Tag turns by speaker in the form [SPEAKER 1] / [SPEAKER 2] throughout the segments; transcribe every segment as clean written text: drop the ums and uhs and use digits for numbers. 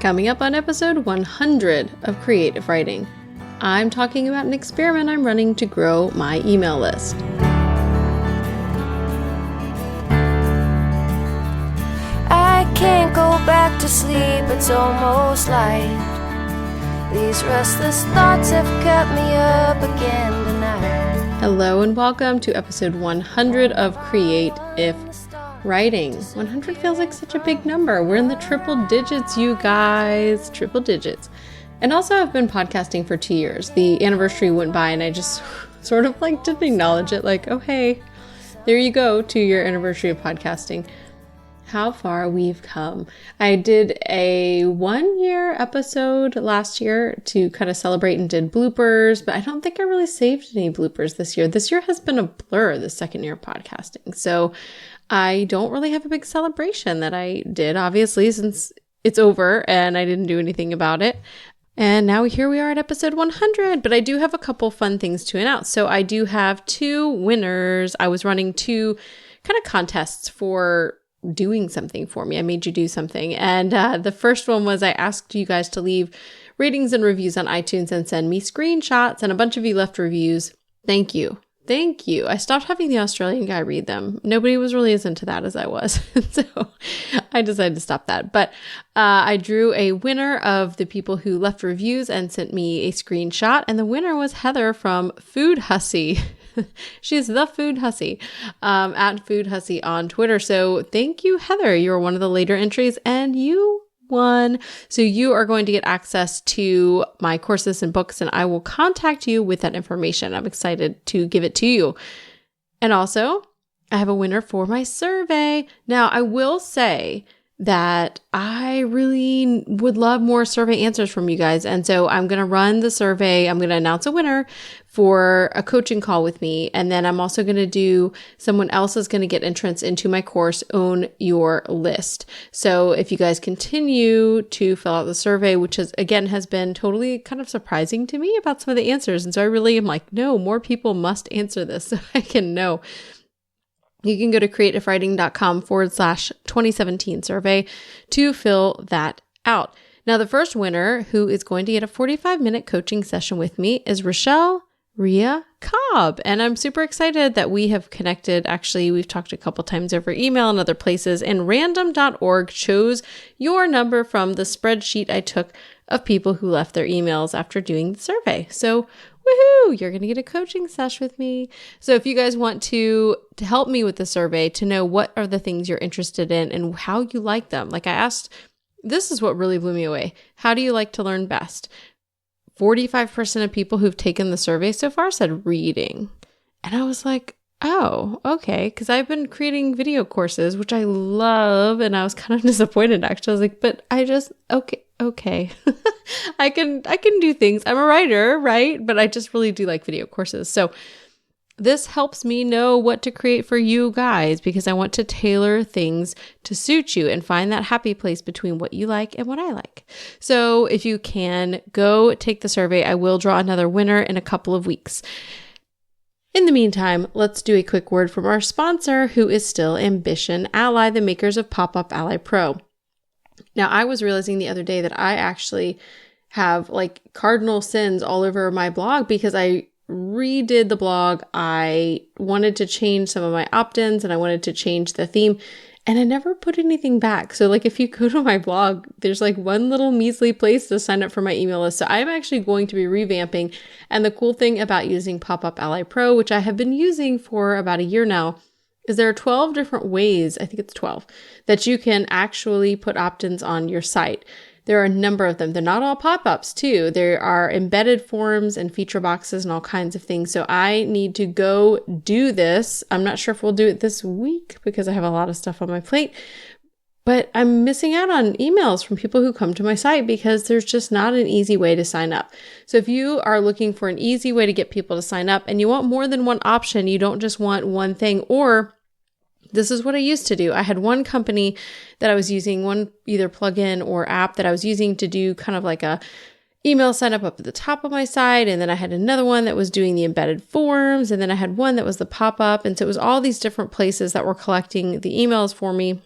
[SPEAKER 1] Coming up on episode 100 of Creative Writing, I'm talking about an experiment I'm running to grow my email list.
[SPEAKER 2] I can't go back to sleep, it's almost light. These restless thoughts have kept me up again tonight.
[SPEAKER 1] Hello and welcome to episode 100 of Creative Writing. 100 feels like such a big number. We're in the triple digits, you guys. Triple digits. And also I've been podcasting for 2 years. The anniversary went by and I just sort of didn't acknowledge it. Oh, hey, there you go, 2-year anniversary of podcasting. How far we've come. I did a 1-year episode last year to kind of celebrate and did bloopers, but I don't think I really saved any bloopers this year. This year has been a blur, the second year of podcasting. So I don't really have a big celebration that I did, obviously, since it's over and I didn't do anything about it. And now here we are at episode 100, but I do have a couple fun things to announce. So I do have 2 winners. I was running 2 kind of contests for doing something for me. I made you do something. And the first one was I asked you guys to leave ratings and reviews on iTunes and send me screenshots, and a bunch of you left reviews. Thank you. Thank you. I stopped having the Australian guy read them. Nobody was really as into that as I was. So I decided to stop that. But I drew a winner of the people who left reviews and sent me a screenshot. And the winner was Heather from Food Hussy. She's the Food Hussy, at Food Hussy on Twitter. So thank you, Heather. You're one of the later entries and you won. So you are going to get access to my courses and books, and I will contact you with that information. I'm excited to give it to you. And also, I have a winner for my survey. Now, I will say that I really would love more survey answers from you guys. And so I'm going to run the survey. I'm going to announce a winner for a coaching call with me. And then I'm also going to do, someone else is going to get entrance into my course, Own Your List. So if you guys continue to fill out the survey, which has been totally kind of surprising to me about some of the answers. And so I really am no, more people must answer this so I can know. You can go to creativewriting.com/2017 survey to fill that out. Now, the first winner who is going to get a 45-minute coaching session with me is Rochelle Ria Cobb. And I'm super excited that we have connected. Actually, we've talked a couple times over email and other places, and random.org chose your number from the spreadsheet I took of people who left their emails after doing the survey. So woohoo, you're going to get a coaching session with me. So if you guys want to help me with the survey, to know what are the things you're interested in and how you like them. I asked, this is what really blew me away. How do you like to learn best? 45% of people who've taken the survey so far said reading. And I was like, oh, okay. Because I've been creating video courses, which I love. And I was kind of disappointed, actually. I was like, but okay. I can do things. I'm a writer, right? But I just really do like video courses. So this helps me know what to create for you guys, because I want to tailor things to suit you and find that happy place between what you like and what I like. So if you can, go take the survey. I will draw another winner in a couple of weeks. In the meantime, let's do a quick word from our sponsor, who is still Ambition Ally, the makers of Pop-Up Ally Pro. Now, I was realizing the other day that I actually have cardinal sins all over my blog because I redid the blog. I wanted to change some of my opt-ins and I wanted to change the theme, and I never put anything back. So if you go to my blog, there's one little measly place to sign up for my email list. So I'm actually going to be revamping. And the cool thing about using Pop-Up Ally Pro, which I have been using for about a year now, is there are 12 different ways, I think it's 12, that you can actually put opt-ins on your site. There are a number of them. They're not all pop-ups too. There are embedded forms and feature boxes and all kinds of things. So I need to go do this. I'm not sure if we'll do it this week because I have a lot of stuff on my plate, but I'm missing out on emails from people who come to my site because there's just not an easy way to sign up. So if you are looking for an easy way to get people to sign up and you want more than one option, you don't just want one thing, or this is what I used to do. I had one company that I was using, one either plugin or app that I was using to do kind of a email sign up at the top of my site. And then I had another one that was doing the embedded forms. And then I had one that was the pop-up. And so it was all these different places that were collecting the emails for me.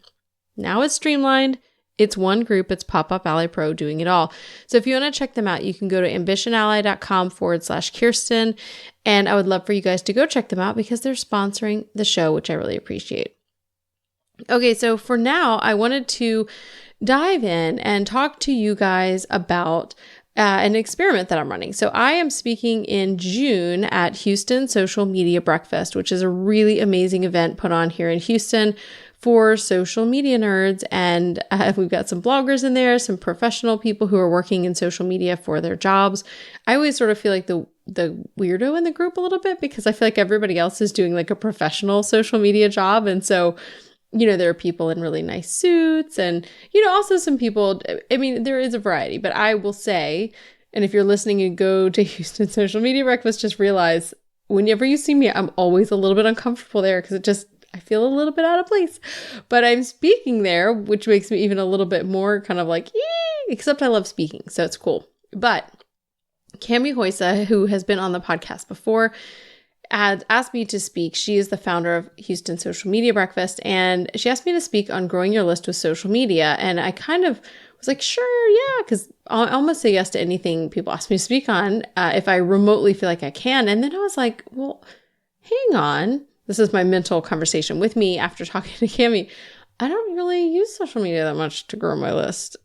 [SPEAKER 1] Now it's streamlined. It's one group. It's Pop-Up Ally Pro doing it all. So if you want to check them out, you can go to ambitionally.com/Kirsten. And I would love for you guys to go check them out because they're sponsoring the show, which I really appreciate. Okay, so for now, I wanted to dive in and talk to you guys about an experiment that I'm running. So I am speaking in June at Houston Social Media Breakfast, which is a really amazing event put on here in Houston for social media nerds. And we've got some bloggers in there, some professional people who are working in social media for their jobs. I always sort of feel like the weirdo in the group a little bit because I feel like everybody else is doing like a professional social media job. And so there are people in really nice suits and, also some people, I mean, there is a variety, but I will say, and if you're listening and go to Houston Social Media Breakfast, just realize whenever you see me, I'm always a little bit uncomfortable there because I feel a little bit out of place, but I'm speaking there, which makes me even a little bit more kind of like, except I love speaking. So it's cool. But Cami Hoysa, who has been on the podcast before, had asked me to speak. She is the founder of Houston Social Media Breakfast, and she asked me to speak on growing your list with social media. And I kind of was like, sure, yeah, because I almost say yes to anything people ask me to speak on if I remotely feel like I can. And then I was like, well, hang on. This is my mental conversation with me after talking to Cami. I don't really use social media that much to grow my list.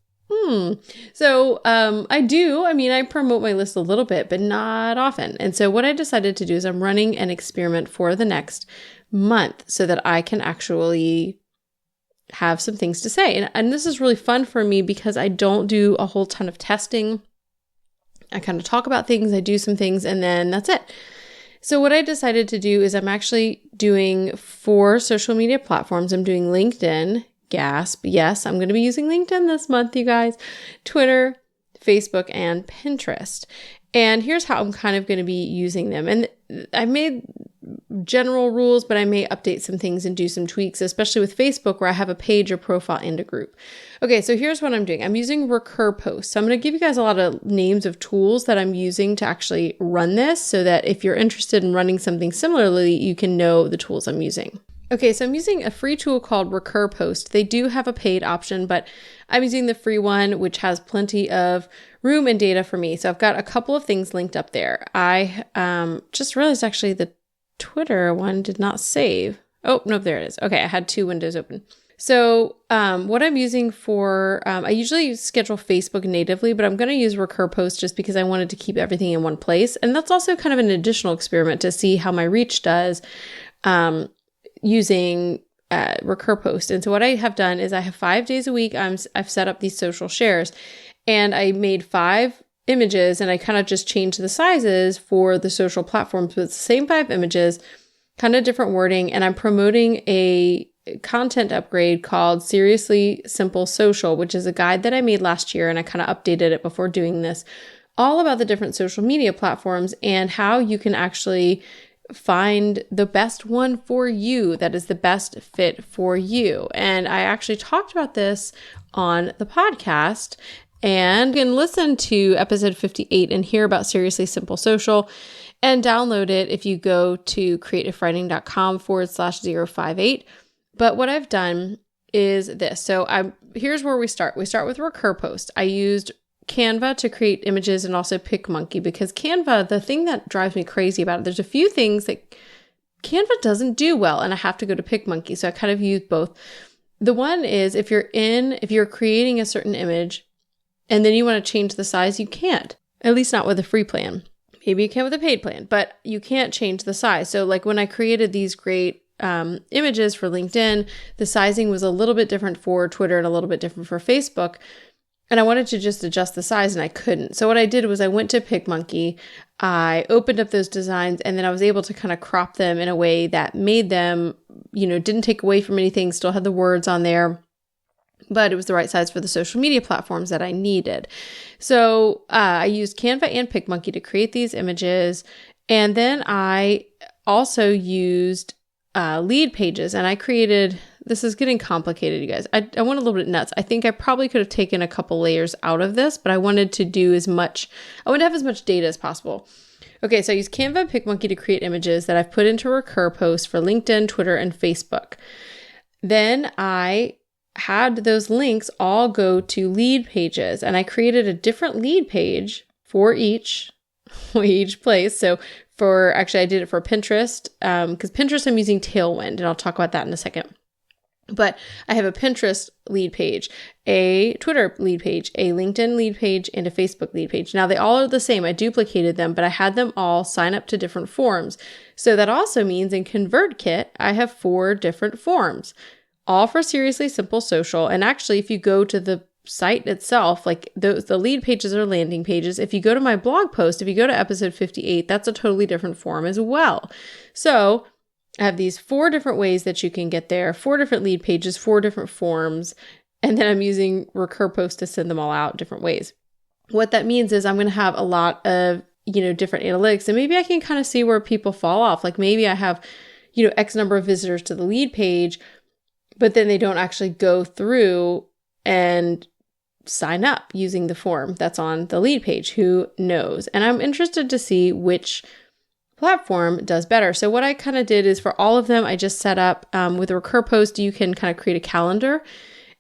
[SPEAKER 1] So I do. I mean, I promote my list a little bit, but not often. And so what I decided to do is I'm running an experiment for the next month so that I can actually have some things to say. And this is really fun for me because I don't do a whole ton of testing. I kind of talk about things, I do some things, and then that's it. So what I decided to do is I'm actually doing 4 social media platforms. I'm doing LinkedIn. Gasp. Yes, I'm going to be using LinkedIn this month, you guys. Twitter, Facebook, and Pinterest. And here's how I'm kind of going to be using them. And I made general rules, but I may update some things and do some tweaks, especially with Facebook where I have a page or profile and a group. Okay, so here's what I'm doing. I'm using Recur Post. So I'm going to give you guys a lot of names of tools that I'm using to actually run this so that if you're interested in running something similarly, you can know the tools I'm using. Okay, so I'm using a free tool called Recur Post. They do have a paid option, but I'm using the free one, which has plenty of room and data for me. So I've got a couple of things linked up there. I just realized actually the Twitter one did not save. Oh, no, there it is. Okay, I had 2 windows open. So what I'm using for, I usually schedule Facebook natively, but I'm going to use Recur Post just because I wanted to keep everything in one place. And that's also kind of an additional experiment to see how my reach does. Using Recur Post. And so what I have done is I have 5 days a week, I've set up these social shares and I made 5 images and I kind of just changed the sizes for the social platforms, but it's the same 5 images, kind of different wording. And I'm promoting a content upgrade called Seriously Simple Social, which is a guide that I made last year and I kind of updated it before doing this, all about the different social media platforms and how you can actually find the best one for you that is the best fit for you. And I actually talked about this on the podcast and you can listen to episode 58 and hear about Seriously Simple Social and download it if you go to creativewriting.com/058. But what I've done is this. So here's where we start. We start with Recur Post. I used Canva to create images and also PicMonkey because Canva, the thing that drives me crazy about it, there's a few things that Canva doesn't do well and I have to go to PicMonkey. So I kind of use both. The one is if you're creating a certain image and then you want to change the size, you can't, at least not with a free plan. Maybe you can with a paid plan, but you can't change the size. So like when I created these great images for LinkedIn, the sizing was a little bit different for Twitter and a little bit different for Facebook. And I wanted to just adjust the size and I couldn't. So what I did was I went to PicMonkey, I opened up those designs, and then I was able to kind of crop them in a way that made them, didn't take away from anything, still had the words on there, but it was the right size for the social media platforms that I needed. So I used Canva and PicMonkey to create these images. And then I also used lead pages and I created, this is getting complicated, you guys. I went a little bit nuts. I think I probably could have taken a couple layers out of this, but I wanted to have as much data as possible. Okay, so I used Canva and PicMonkey to create images that I've put into Recur Post for LinkedIn, Twitter, and Facebook. Then I had those links all go to lead pages, and I created a different lead page for each place. So I did it for Pinterest, because Pinterest I'm using Tailwind, and I'll talk about that in a second. But I have a Pinterest lead page, a Twitter lead page, a LinkedIn lead page, and a Facebook lead page. Now, they all are the same. I duplicated them, but I had them all sign up to different forms. So that also means in ConvertKit, I have 4 different forms, all for Seriously Simple Social. And actually, if you go to the site itself, like the lead pages are landing pages. If you go to my blog post, if you go to episode 58, that's a totally different form as well. So I have these 4 different ways that you can get there, 4 different lead pages, 4 different forms, and then I'm using RecurPost to send them all out different ways. What that means is I'm going to have a lot of, different analytics, and maybe I can kind of see where people fall off. Like maybe I have, X number of visitors to the lead page, but then they don't actually go through and sign up using the form that's on the lead page. Who knows? And I'm interested to see which platform does better. So what I kind of did is for all of them, I just set up with RecurPost, you can kind of create a calendar.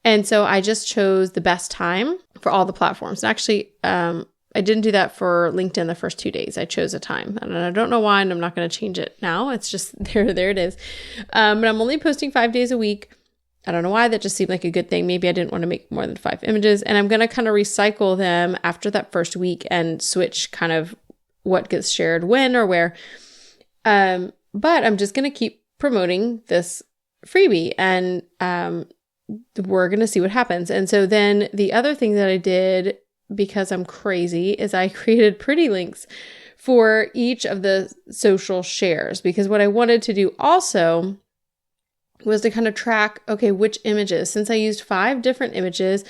[SPEAKER 1] And so I just chose the best time for all the platforms. And actually, I didn't do that for LinkedIn the first 2 days. I chose a time, and I don't know why, and I'm not going to change it now. It's just there it is. But I'm only posting 5 days a week. I don't know why. That just seemed like a good thing. Maybe I didn't want to make more than 5 images, and I'm going to kind of recycle them after that first week and switch kind of what gets shared when or where. But I'm just going to keep promoting this freebie, and we're going to see what happens. And so then the other thing that I did, because I'm crazy, is I created pretty links for each of the social shares, because what I wanted to do also was to kind of track, okay, which images, since I used 5 different images,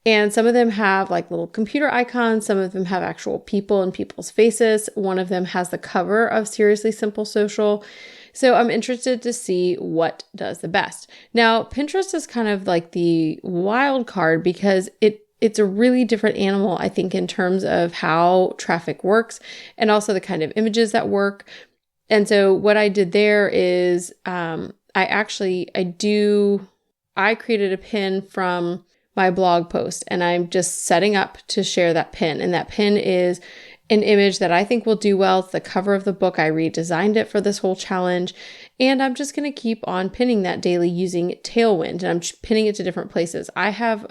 [SPEAKER 1] and some of them have like little computer icons, some of them have actual people and people's faces. One of them has the cover of Seriously Simple Social. So I'm interested to see what does the best. Now, Pinterest is kind of like the wild card, because it's a really different animal, I think, in terms of how traffic works and also the kind of images that work. And so what I did there is I created a pin from my blog post, and I'm just setting up to share that pin. And that pin is an image that I think will do well. It's the cover of the book. I redesigned it for this whole challenge. And I'm just going to keep on pinning that daily using Tailwind, and I'm pinning it to different places. I have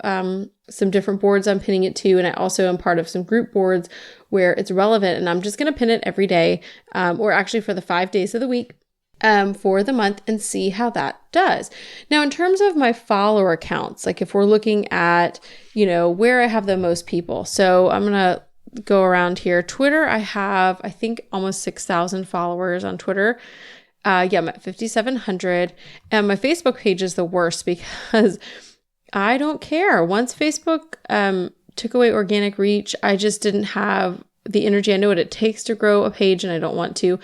[SPEAKER 1] some different boards I'm pinning it to, and I also am part of some group boards where it's relevant, and I'm just going to pin it every day, or actually for the 5 days of the week, for the month, and see how that does. Now, in terms of my follower counts, like if we're looking at, where I have the most people. So I'm going to go around here. Twitter, I have, I think, almost 6,000 followers on Twitter. I'm at 5,700. And my Facebook page is the worst, because I don't care. Once Facebook took away organic reach, I just didn't have the energy. I know what it takes to grow a page, and I don't want to.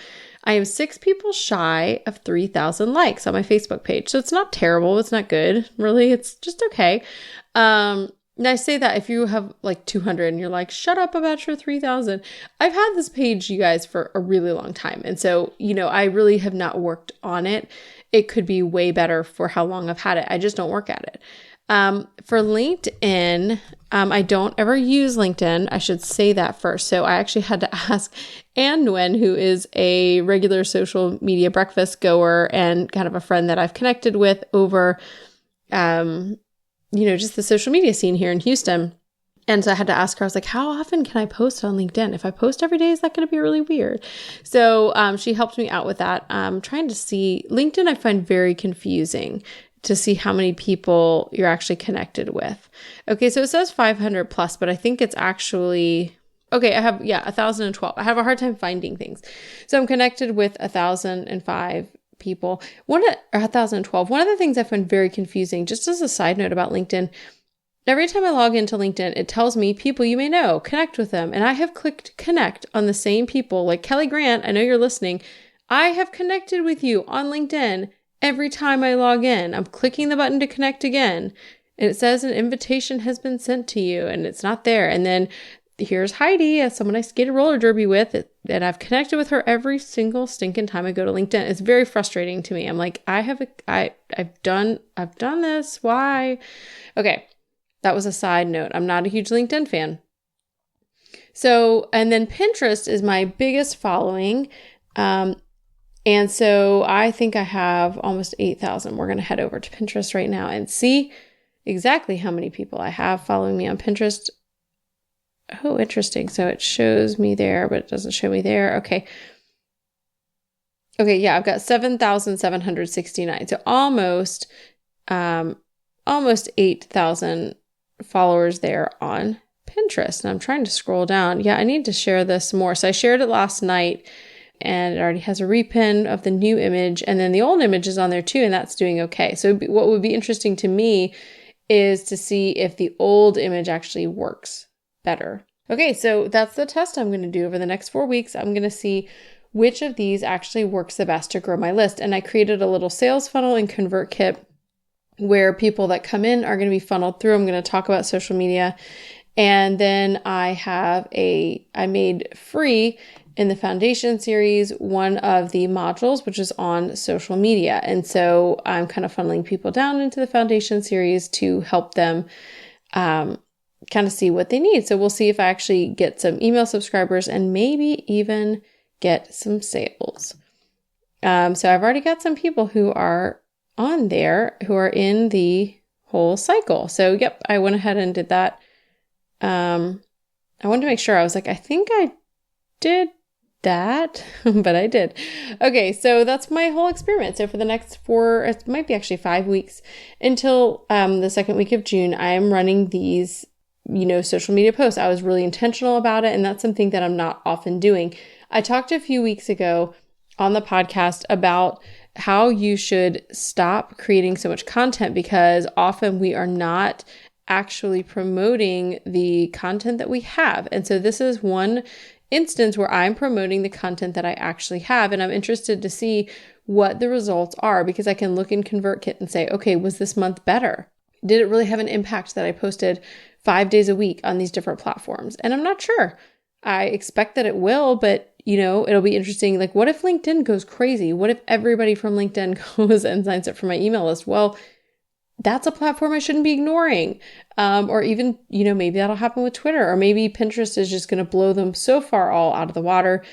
[SPEAKER 1] I am 6 people shy of 3,000 likes on my Facebook page. So it's not terrible. It's not good. Really, it's just okay. And I say that if you have like 200 and you're like, shut up about your 3,000. I've had this page, you guys, for a really long time. And so, I really have not worked on it. It could be way better for how long I've had it. I just don't work at it. For LinkedIn, I don't ever use LinkedIn. I should say that first. So I actually had to ask Anne Nguyen, who is a regular social media breakfast goer and kind of a friend that I've connected with over, just the social media scene here in Houston. And so I had to ask her, I was like, how often can I post on LinkedIn? If I post every day, is that going to be really weird? So she helped me out with that. Trying to see, LinkedIn I find very confusing to see how many people you're actually connected with. Okay, so it says 500 plus, but I think it's actually, okay, I have, 1,012. I have a hard time finding things. So I'm connected with 1,005 people. 1,012. One of the things I find very confusing, just as a side note about LinkedIn, every time I log into LinkedIn, it tells me people you may know, connect with them. And I have clicked connect on the same people, like Kelly Grant. I know you're listening. I have connected with you on LinkedIn every time I log in. I'm clicking the button to connect again, and it says an invitation has been sent to you, and it's not there. And then here's Heidi as someone I skated roller derby with, and I've connected with her every single stinking time I go to LinkedIn. It's very frustrating to me. I'm like, I've done this. Why? Okay. That was a side note. I'm not a huge LinkedIn fan. So, and then Pinterest is my biggest following. And so I think I have almost 8,000. We're going to head over to Pinterest right now and see exactly how many people I have following me on Pinterest. Oh, interesting. So it shows me there, but it doesn't show me there. Okay. Okay. Yeah. I've got 7,769. So almost 8,000 followers there on Pinterest. And I'm trying to scroll down. Yeah. I need to share this more. So I shared it last night and it already has a repin of the new image. And then the old image is on there too. And that's doing okay. So what would be interesting to me is to see if the old image actually works better. Okay, so that's the test I'm going to do over the next 4 weeks. I'm going to see which of these actually works the best to grow my list. And I created a little sales funnel in ConvertKit where people that come in are going to be funneled through. I'm going to talk about social media. And then I made free in the foundation series one of the modules, which is on social media. And so I'm kind of funneling people down into the foundation series to help them kind of see what they need. So we'll see if I actually get some email subscribers and maybe even get some sales. So I've already got some people who are on there who are in the whole cycle. So yep, I went ahead and did that. I wanted to make sure. I was like, I think I did that, but I did. Okay, so that's my whole experiment. So for the next it might be actually 5 weeks until the second week of June, I am running these social media posts. I was really intentional about it. And that's something that I'm not often doing. I talked a few weeks ago on the podcast about how you should stop creating so much content because often we are not actually promoting the content that we have. And so this is one instance where I'm promoting the content that I actually have. And I'm interested to see what the results are because I can look in ConvertKit and say, okay, was this month better? Did it really have an impact that I posted 5 days a week on these different platforms? And I'm not sure. I expect that it will, but it'll be interesting. Like, what if LinkedIn goes crazy? What if everybody from LinkedIn goes and signs up for my email list? Well, that's a platform I shouldn't be ignoring. Or even, maybe that'll happen with Twitter, or maybe Pinterest is just going to blow them so far all out of the water.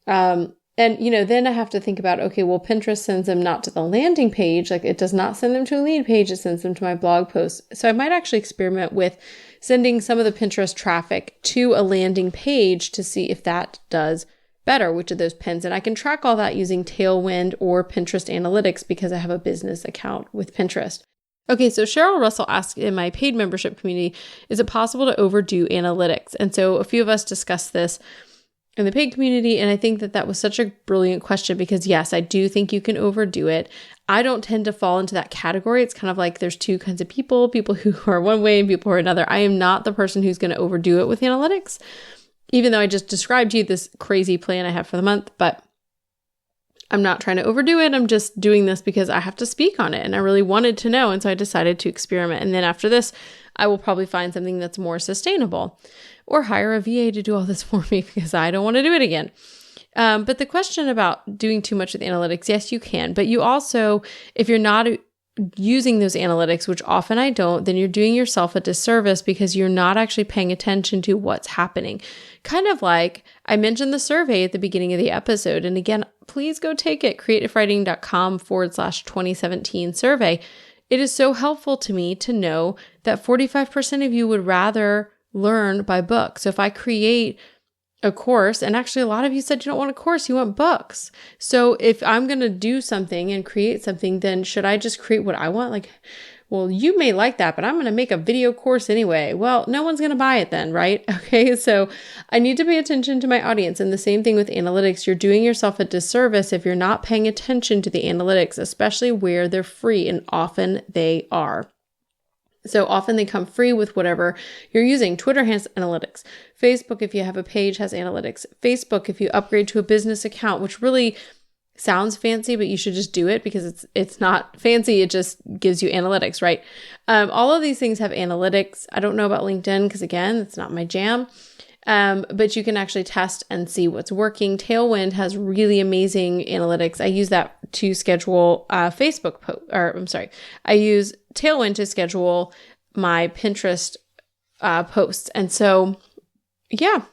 [SPEAKER 1] And, then I have to think about, okay, well, Pinterest sends them not to the landing page. Like it does not send them to a lead page. It sends them to my blog post. So I might actually experiment with sending some of the Pinterest traffic to a landing page to see if that does better, which of those pins. And I can track all that using Tailwind or Pinterest Analytics because I have a business account with Pinterest. Okay, so Cheryl Russell asked in my paid membership community, is it possible to overdo analytics? And so a few of us discussed this in the paid community. And I think that was such a brilliant question because yes, I do think you can overdo it. I don't tend to fall into that category. It's kind of like there's two kinds of people who are one way and people who are another. I am not the person who's going to overdo it with analytics, even though I just described to you this crazy plan I have for the month, but I'm not trying to overdo it. I'm just doing this because I have to speak on it and I really wanted to know. And so I decided to experiment. And then after this, I will probably find something that's more sustainable or hire a VA to do all this for me because I don't want to do it again. But the question about doing too much with analytics, yes, you can. But you also, if you're not using those analytics, which often I don't, then you're doing yourself a disservice because you're not actually paying attention to what's happening. Kind of like I mentioned the survey at the beginning of the episode. And again, please go take it, creativewriting.com/2017 survey. It is so helpful to me to know that 45% of you would rather learn by book. So if I create a course, and actually a lot of you said you don't want a course, you want books. So if I'm going to do something and create something, then should I just create what I want? Like, well, you may like that, but I'm going to make a video course anyway. Well, no one's going to buy it then, right? Okay. So I need to pay attention to my audience. And the same thing with analytics. You're doing yourself a disservice if you're not paying attention to the analytics, especially where they're free. And often they are. So often they come free with whatever you're using. Twitter has analytics. Facebook, if you have a page, has analytics. Facebook, if you upgrade to a business account, which really sounds fancy, but you should just do it because it's not fancy. It just gives you analytics, right? All of these things have analytics. I don't know about LinkedIn because again, it's not my jam. But you can actually test and see what's working. Tailwind has really amazing analytics. I use that to schedule Facebook post, I use Tailwind to schedule my Pinterest posts. And so, yeah,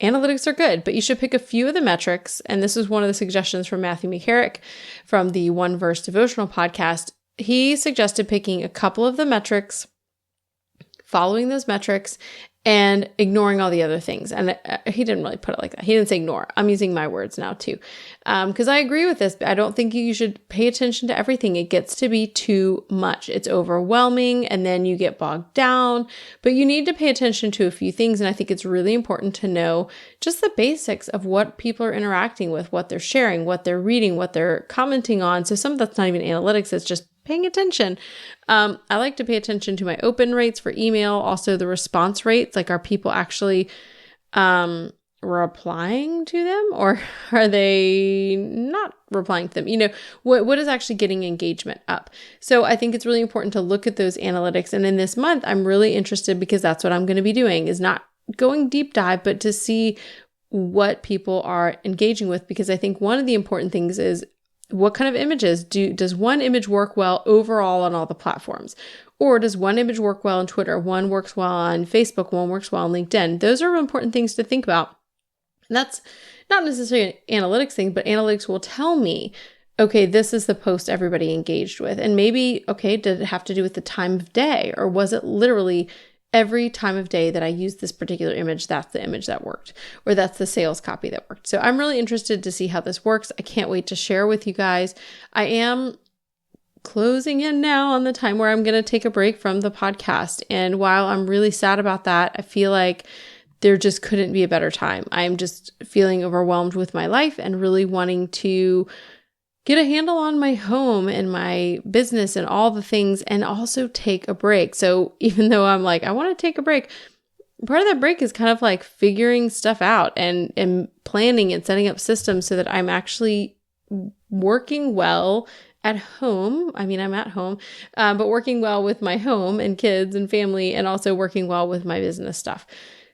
[SPEAKER 1] analytics are good, but you should pick a few of the metrics. And this is one of the suggestions from Matthew McCarrick from the One Verse Devotional podcast. He suggested picking a couple of the metrics, following those metrics, and ignoring all the other things. And he didn't really put it like that. He didn't say ignore. I'm using my words now too. Because I agree with this. I don't think you should pay attention to everything. It gets to be too much. It's overwhelming and then you get bogged down. But you need to pay attention to a few things. And I think it's really important to know just the basics of what people are interacting with, what they're sharing, what they're reading, what they're commenting on. So some of that's not even analytics. It's just paying attention. I like to pay attention to my open rates for email, also the response rates. Like, are people actually replying to them, or are they not replying to them? You know, what is actually getting engagement up? So I think it's really important to look at those analytics. And in this month, I'm really interested because that's what I'm going to be doing, is not going deep dive, but to see what people are engaging with. Because I think one of the important things is, what kind of images does one image work well overall on all the platforms? Or does one image work well on Twitter? One works well on Facebook, one works well on LinkedIn. Those are important things to think about. And that's not necessarily an analytics thing, but analytics will tell me, okay, this is the post everybody engaged with. And maybe, okay, did it have to do with the time of day? Or was it literally every time of day that I used this particular image, that's the image that worked, or that's the sales copy that worked? So I'm really interested to see how this works. I can't wait to share with you guys. I am closing in now on the time where I'm going to take a break from the podcast. And while I'm really sad about that, I feel like there just couldn't be a better time. I'm just feeling overwhelmed with my life and really wanting to get a handle on my home and my business and all the things, and also take a break. So even though I'm like, I want to take a break, part of that break is kind of like figuring stuff out and planning and setting up systems so that I'm actually working well at home. I mean, I'm at home, but working well with my home and kids and family, and also working well with my business stuff.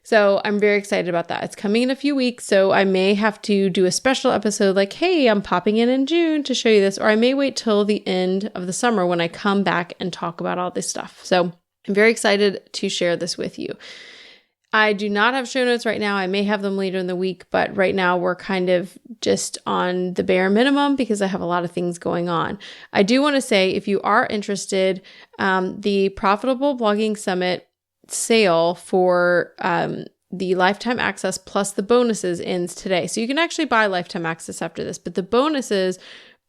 [SPEAKER 1] So I'm very excited about that. It's coming in a few weeks, so I may have to do a special episode like, hey, I'm popping in June to show you this, or I may wait till the end of the summer when I come back and talk about all this stuff. So I'm very excited to share this with you. I do not have show notes right now. I may have them later in the week, but right now we're kind of just on the bare minimum because I have a lot of things going on. I do want to say, if you are interested, the Profitable Blogging Summit sale for the lifetime access plus the bonuses ends today. So you can actually buy lifetime access after this, but the bonuses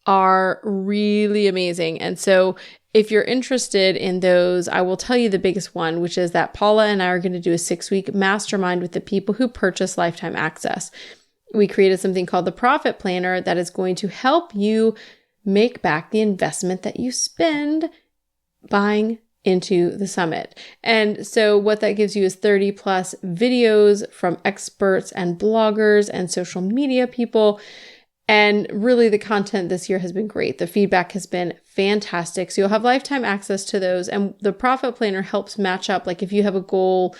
[SPEAKER 1] are really amazing. And so if you're interested in those, I will tell you the biggest one, which is that Paula and I are going to do a 6-week mastermind with the people who purchase lifetime access. We created something called the Profit Planner that is going to help you make back the investment that you spend buying into the summit. And so what that gives you is 30 plus videos from experts and bloggers and social media people. And really the content this year has been great. The feedback has been fantastic. So you'll have lifetime access to those. And the Profit Planner helps match up. Like if you have a goal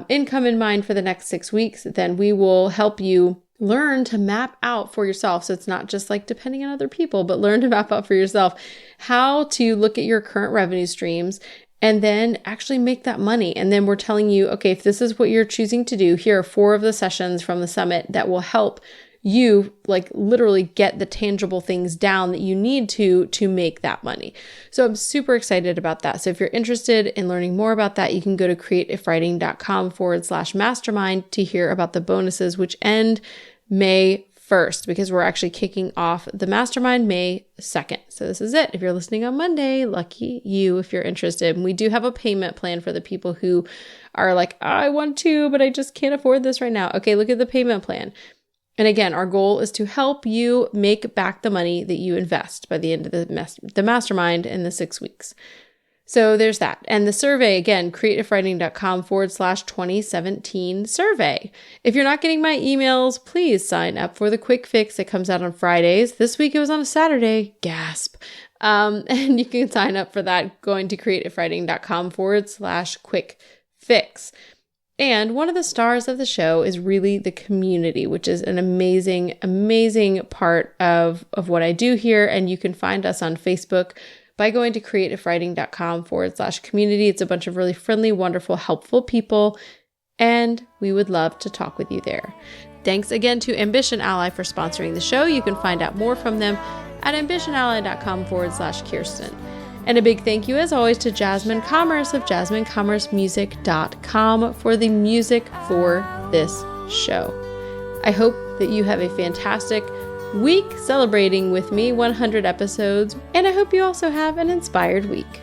[SPEAKER 1] income in mind for the next 6 weeks, then we will help you learn to map out for yourself. So it's not just like depending on other people, but learn to map out for yourself how to look at your current revenue streams and then actually make that money. And then we're telling you, okay, if this is what you're choosing to do, here are 4 of the sessions from the summit that will help you like literally get the tangible things down that you need to make that money. So I'm super excited about that. So if you're interested in learning more about that, you can go to createifwriting.com/mastermind to hear about the bonuses, which end May 1st, because we're actually kicking off the mastermind May 2nd. So this is it. If you're listening on Monday, lucky you if you're interested. And we do have a payment plan for the people who are like, I want to, but I just can't afford this right now. Okay, look at the payment plan. And again, our goal is to help you make back the money that you invest by the end of the mastermind in the 6 weeks. So there's that. And the survey, again, createifwriting.com/2017 survey. If you're not getting my emails, please sign up for the quick fix. It comes out on Fridays. This week it was on a Saturday. Gasp. And you can sign up for that going to createifwriting.com/quick fix. And one of the stars of the show is really the community, which is an amazing, amazing part of what I do here. And you can find us on Facebook by going to creativewriting.com/community. It's a bunch of really friendly, wonderful, helpful people, and we would love to talk with you there. Thanks again to Ambition Ally for sponsoring the show. You can find out more from them at ambitionally.com/Kirsten. And a big thank you, as always, to Jasmine Commerce of JasmineCommerceMusic.com for the music for this show. I hope that you have a fantastic week celebrating with me 100 episodes, and I hope you also have an inspired week.